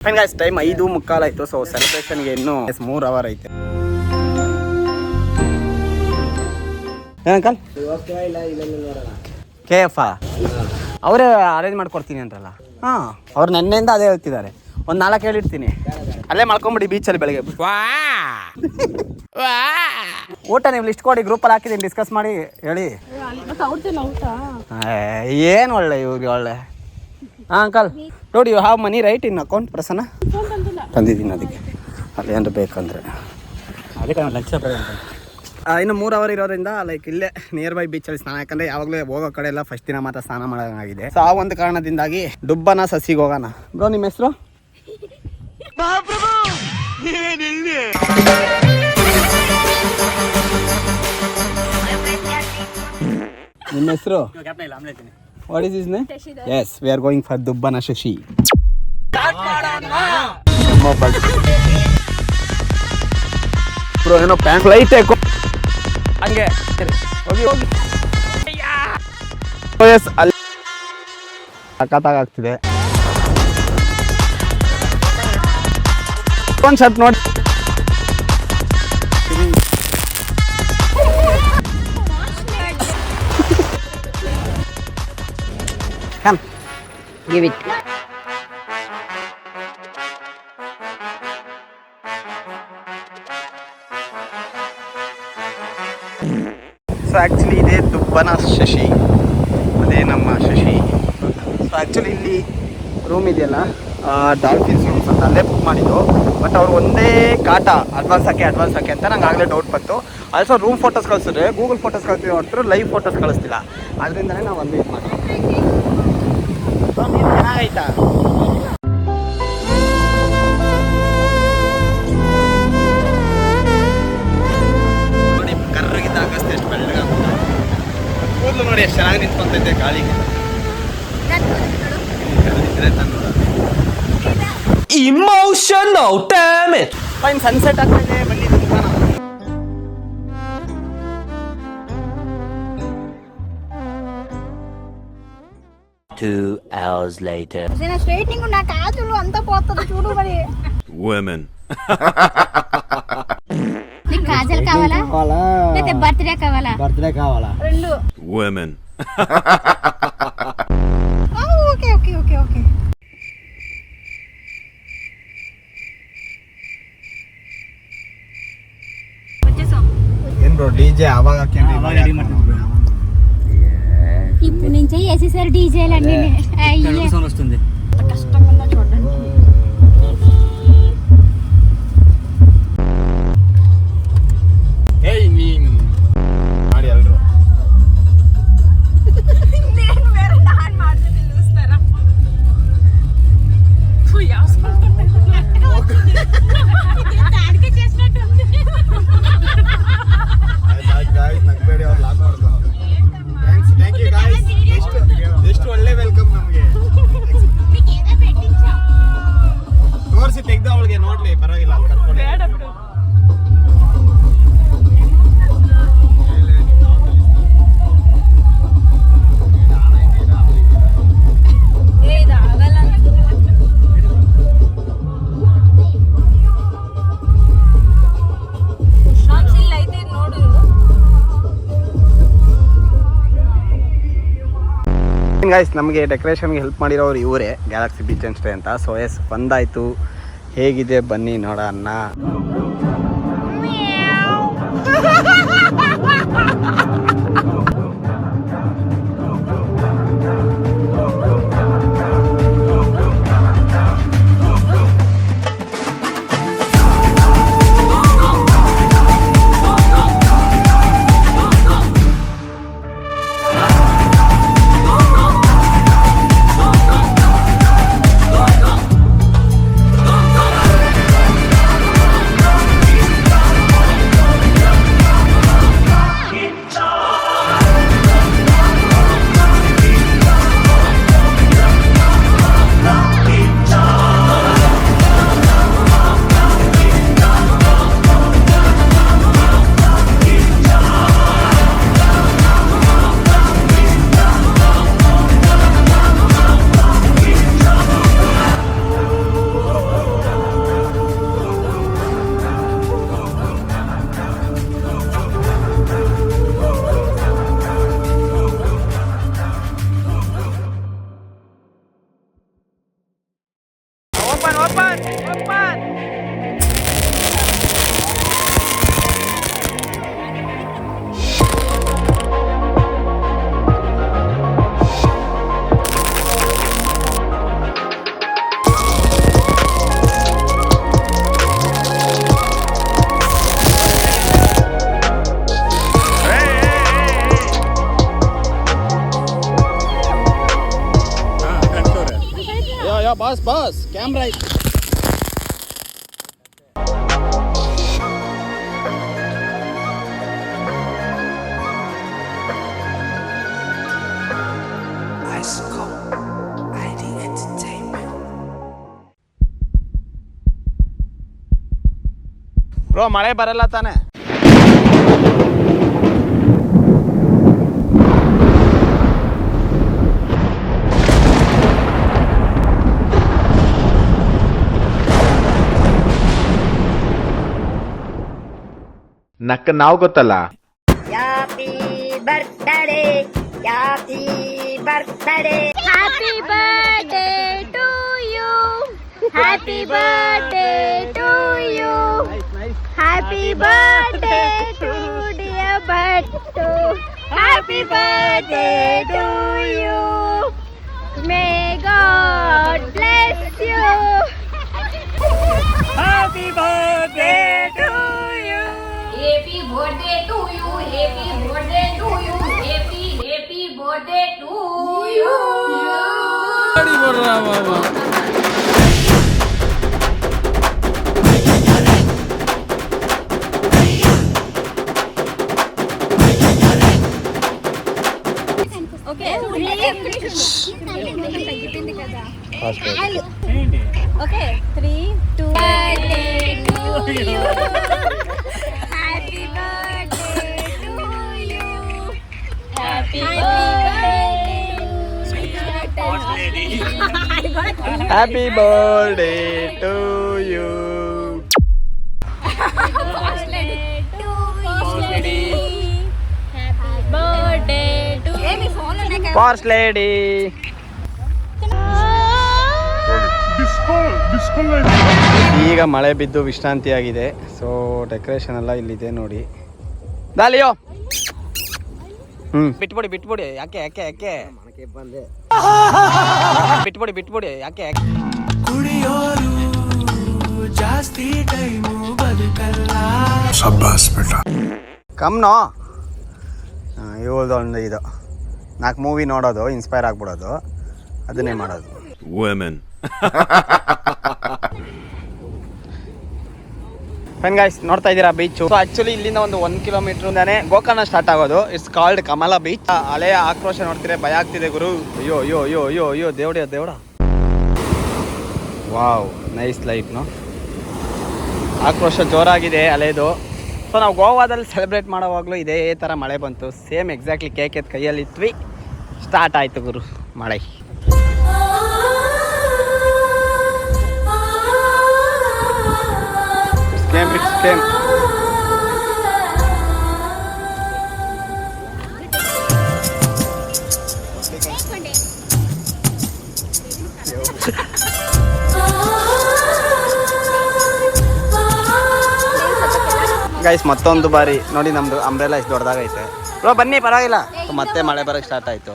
Guys time 5:15 ಆಯ್ತು. So ಸೆಲೆಬ್ರೇಷನ್ಗೆ ಇನ್ನೂ 3 hour ಐತೆ. ಏನಂಕಲ್ KF ಅವರೇ ಅರೇಂಜ್ ಮಾಡ್ಕೊಡ್ತೀನಿ ಅಂದ್ರಲ್ಲ. ಹಾಂ, ಅವ್ರು ನೆನ್ನೆಯಿಂದ ಅದೇ ಹೇಳ್ತಿದ್ದಾರೆ. ಒಂದು 4 ಹೇಳಿರ್ತೀನಿ, ಅಲ್ಲೇ ಮಾಡ್ಕೊಂಬಿಡಿ ಬೀಚಲ್ಲಿ ಬೆಳಗ್ಗೆ. ಊಟ ನೀವು ಲಿಸ್ಟ್ ಕೊಡಿ, ಗ್ರೂಪಲ್ಲಿ ಹಾಕಿದ್ದೀನಿ, ಡಿಸ್ಕಸ್ ಮಾಡಿ ಹೇಳಿ. ಏನು ಒಳ್ಳೆ ಇವ್ರಿಗೆ ಒಳ್ಳೆ. ಹಾಂ ಅಂಕಲ್, ನೋಡಿ you have money right in account Prasanna? ತಂದಿದ್ದೀನಿ, ಅದಕ್ಕೆ ಅಲ್ಲಿ ಏನಾರು ಬೇಕಂದರೆ ಅದಕ್ಕೆ ಲಂಚ್ ಇನ್ನು 3 ಅವರ್ ಇರೋದ್ರಿಂದ ಲೈಕ್ ಇಲ್ಲೇ ನಿಯರ್ ಬೈ ಬೀಚಲ್ಲಿ ಸ್ನಾನ. ಯಾಕಂದರೆ ಯಾವಾಗಲೂ ಹೋಗೋ ಕಡೆ ಎಲ್ಲ ಫಸ್ಟ್ ದಿನ ಮಾತ್ರ ಸ್ನಾನ ಮಾಡೋಂಗಾಗಿದೆ. ಸೊ ಆ ಒಂದು ಕಾರಣದಿಂದಾಗಿ ಡುಬ್ಬನ ಸಸಿಗೆ ಹೋಗೋಣ. ಬ್ರೋ ನಿಮ್ಮ ಹೆಸರು? ನಿಮ್ಮ ಹೆಸರು? What is his name? Yes, we are going for Dubbana Shashi. Bro, ಏನೋ ಪ್ಯಾಂಟ್ ಲೈಟ್ ಹಾಕೋ ಹಂಗೆ ಹೋಗಿ ಹೋಗಿ. ಎಸ್, ಅಲ್ಲಿ ಸಖತ್ತಾಗ್ತಿದೆ. ಒಂದು ಶರ್ಟ್ ನೋಡಿ. Come, give it. So actually ಇದೇ ದುಬ್ಬನ ಶಶಿ, ಅದೇ ನಮ್ಮ ಶಶಿ. ಸೊ ಆ್ಯಕ್ಚುಲಿ ಇಲ್ಲಿ ರೂಮ್ ಇದೆಯಲ್ಲ, ಡಾಲ್ಫಿನ್ಸ್ ರೂಮ್ಸ್ ಅಂತ ಅಲ್ಲೇ ಬುಕ್ ಮಾಡಿದ್ದು. ಬಟ್ ಅವ್ರು ಒಂದೇ ಕಾಟ ಅಡ್ವಾನ್ಸ್ ಹಾಕಿ ಅಂತ ನಂಗೆ ಆಗಲೇ ಡೌಟ್ ಬಂತು. ಆಲ್ಸೋ ರೂಮ್ ಫೋಟೋಸ್ ಕಳಿಸಿದ್ರೆ ಗೂಗಲ್ ಫೋಟೋಸ್ ಕಳಿಸ್ತೀವಿ ಹೊರತು ಲೈವ್ ಫೋಟೋಸ್ ಕಳಿಸ್ತಿಲ್ಲ. ಅದರಿಂದನೇ ನಾವು ಒಂದು ಇದು ಮಾಡಿ. ಚೆನ್ನಾಗೈತಾ? ನೋಡಿ ಕರ್ರಗಿದ್ದಾಗ ಎಷ್ಟು ಬೆಳ್ಳಗೆ ಕೂದಲು ನೋಡಿ ಎಷ್ಟು ಚೆನ್ನಾಗಿ ನಿಂತ್ಕೊಂತೈತೆ ಗಾಳಿಗೆ. Emotional damage. ಫೈನ್ ಸನ್ಸೆಟ್ ಆಗ್ತಾಯಿದೆ, ಬನ್ನಿ ದುಬ್ಬನ. Two hours later. స్ట్రైట్నింగ్ నా కాజులు అంత పోతది చూడు మరి. Women. నీకు కాజల్ కావాలా? లేతే బర్త్డే కావాలా? బర్త్డే కావాలా? రెండు. Women. Okay okay okay okay. ఏం బ్రో డీజే అವಾಗ ಹಾಕ್ಕೊಂಡು ಇವಾಗ ರೆಡಿ ಮಾಡ್ತಿದ್ರು. ఇప్పుడు నుంచి వేసేసారు డీజేలు అన్ని. అయ్యో సౌండ్ వస్తుంది. కష్టంగా ఉందో చూడండి. ಏಯ್ ನೀನು ಮಾಡಿ ಎಲ್ಲರೂ నేను వేరే డాన్ ಮಾಡ್ತೀನಿ చూస్తారా? ನಗ್ಬೇಡಿ, ಅವ್ರು ಲಾಕ್ ಮಾಡ್ಕೊ. Thank you guys. ಎಷ್ಟು ಒಳ್ಳೆ ವೆಲ್ಕಮ್ ನಮಗೆ. ತೋರಿಸಿ ತೆಗ್ದ ಅವಳಿಗೆ ನೋಡ್ಲಿ, ಪರವಾಗಿಲ್ಲ ಅಲ್ಲಿ ಕರ್ಕೊಂಡು. ಗೈಸ್ ನಮಗೆ ಡೆಕೋರೇಷನ್ಗೆ ಹೆಲ್ಪ್ ಮಾಡಿರೋರು ಇವರೇ, ಗ್ಯಾಲಕ್ಸಿ ಬೀಚ್ ಆ್ಯಂಡ್ ಸ್ಟೇ ಅಂತ. ಸೊ ಎಸ್ ಬಂದಾಯಿತು, ಹೇಗಿದೆ ಬನ್ನಿ ನೋಡೋಣ. Open open open. Boss camera ಐತಿ. ಬ್ರೋ ಮಳೆ ಬರಲ್ಲ ತಾನೆ? ನಕ್ಕ ನಾವು ಗೊತ್ತಲ್ಲ. Happy birthday happy birthday happy birthday to you happy birthday to you happy birthday to dear Battu happy birthday to you may God bless you happy birthday to you Happy birthday to you, happy birthday to you, happy birthday to you. गाड़ी बोल रहा बाबा. Okay, okay, 3, 2, birthday to you. Happy birthday to you. Happy birthday. Happy birthday to you. Fast lady. ಈಗ ಮಳೆ ಬಿದ್ದು ವಿಶ್ರಾಂತಿಯಾಗಿದೆ. So decoration ಎಲ್ಲ ಇಲ್ಲಿದೆ ನೋಡಿ. ದಾಲಿಯೋ ಬಿಟ್ಬಿಡಿ ಯಾಕೆ ಯಾಕೆ ಯಾಕೆ ಬಂದೆ ಬಿಟ್ಬಿಡಿ ಯಾಕೆ ಯಾಕೆ ಕುಡಿಯೋರು ಜಾಸ್ತಿ ಟೈಮು ಬದುಕಲ್ಲ. ಕಮ್ನೋ ಇವಳ್ದೊಂದು ಇದು 4 ಮೂವಿ ನೋಡೋದು, ಇನ್ಸ್ಪೈರ್ ಆಗ್ಬಿಡೋದು, ಅದನ್ನೇ ಮಾಡೋದು. Women. ಫೈನ್ ಗೈಸ್, ನೋಡ್ತಾ ಇದ್ದೀರಾ ಬೀಚು. ಸೊ ಆಕ್ಚುಲಿ ಇಲ್ಲಿಂದ ಒಂದು 1 ಕಿಲೋಮೀಟರ್ ಗೋಕರ್ಣ ಸ್ಟಾರ್ಟ್ ಆಗೋದು. It's called Kamala beach. ಅಲೆಯ ಆಕ್ರೋಶ ನೋಡ್ತೀರಾ, ಭಯ ಆಗ್ತಿದೆ ಗುರು. ಅಯ್ಯೋ ಅಯ್ಯೋ ಅಯ್ಯೋ ಅಯ್ಯೋ ಅಯ್ಯೋ ದೇವಡ. Wow, nice ಲೈಫ್ನು. ಆಕ್ರೋಶ ಜೋರಾಗಿದೆ ಅಲೆದು. ಸೊ ನಾವು ಗೋವಾದಲ್ಲಿ ಸೆಲೆಬ್ರೇಟ್ ಮಾಡೋವಾಗಲೂ ಇದೇ ಥರ ಮಳೆ ಬಂತು. ಸೇಮ್ ಎಕ್ಸಾಕ್ಟ್ಲಿ ಕೇಕ್ ಎತ್ತು ಕೈಯಲ್ಲಿ ಇತ್ವಿ, ಸ್ಟಾರ್ಟ್ ಆಯಿತು ಗುರು ಮಳೆ. Game. ಗೈಸ್ ಮತ್ತೊಂದು ಬಾರಿ ನೋಡಿ, ನಮ್ದು ಅಂಬ್ರೆಲಾ ಇಷ್ಟು ದೊಡ್ಡದಾಗೈತೆ. ಬ್ರೋ ಬನ್ನಿ, ಪರವಾಗಿಲ್ಲ. ಮತ್ತೆ ಮಳೆ ಬರೋಕ್ಕೆ ಸ್ಟಾರ್ಟ್ ಆಯಿತು.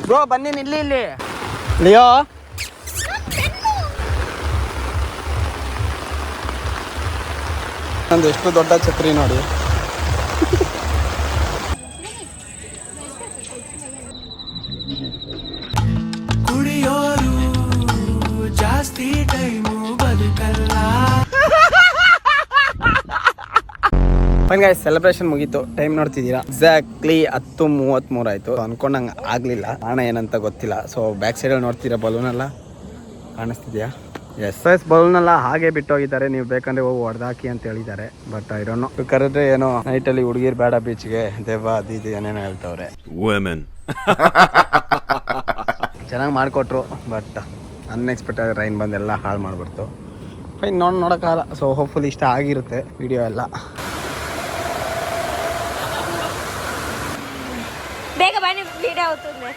ಬ್ರೋ ಬನ್ನಿ, ನಿಲ್ಲಿ ಇಲ್ಲಿ. ಲಿಯೋ ನಂದು ಎಷ್ಟು ದೊಡ್ಡ ಛತ್ರಿ ನೋಡಿ. ಕುಡಿಯೋರು ಜಾಸ್ತಿ ಟೈಮು ಬದುಕಲ್ಲ. ಗೈಸ್ ಸೆಲೆಬ್ರೇಷನ್ ಮುಗೀತು. ಟೈಮ್ ನೋಡ್ತಿದ್ದೀರಾ, ಎಕ್ಸಾಕ್ಟ್ಲಿ 10:33 ಆಯಿತು. ಅನ್ಕೊಂಡಂಗೆ ಆಗಲಿಲ್ಲ, ಕಾರಣ ಏನಂತ ಗೊತ್ತಿಲ್ಲ. ಸೊ ಬ್ಯಾಕ್ ಸೈಡಲ್ಲಿ ನೋಡ್ತೀರಾ, ಬಲೂನ್ ಎಲ್ಲ ಕಾಣಿಸ್ತಿದ್ಯಾ? ಎಸ್ ಬಲೂನ್ ಎಲ್ಲ ಹಾಗೆ ಬಿಟ್ಟೋಗಿದ್ದಾರೆ. ನೀವು ಬೇಕಂದ್ರೆ ಹೋಗಿ ಹೊಡೆದಾಕಿ ಅಂತ ಹೇಳಿದ್ದಾರೆ. ಬಟ್ ಐ ಡೋಂಟ್ ನೋ, ಕರೆದ್ರೆ ಏನೋ ನೈಟಲ್ಲಿ ಹುಡುಗಿರ್ ಬೇಡ ಬೀಚ್ಗೆ, ದೆವ್ವ ಅದು ಇದು ಏನೇನೋ ಹೇಳ್ತವ್ರೆ. Women. ಚೆನ್ನಾಗಿ ಮಾಡಿಕೊಟ್ರು, ಬಟ್ ಅನ್ಎಕ್ಸ್ಪೆಕ್ಟೆಡ್ ರೈನ್ ಬಂದೆಲ್ಲ ಹಾಳು ಮಾಡಿಬಿಡ್ತು. ಫೈನ್, ನೋಡೋಕ್ಕಾಗಲ್ಲ. ಸೊ ಹೋಪ್ಫುಲಿ ಇಷ್ಟ ಆಗಿರುತ್ತೆ ವಿಡಿಯೋ ಎಲ್ಲ. బేగ బాని వీడియో అవుతుంది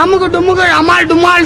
అమ్ముకు డుమ్ముకు అమ్మాయి డుమ్మాయి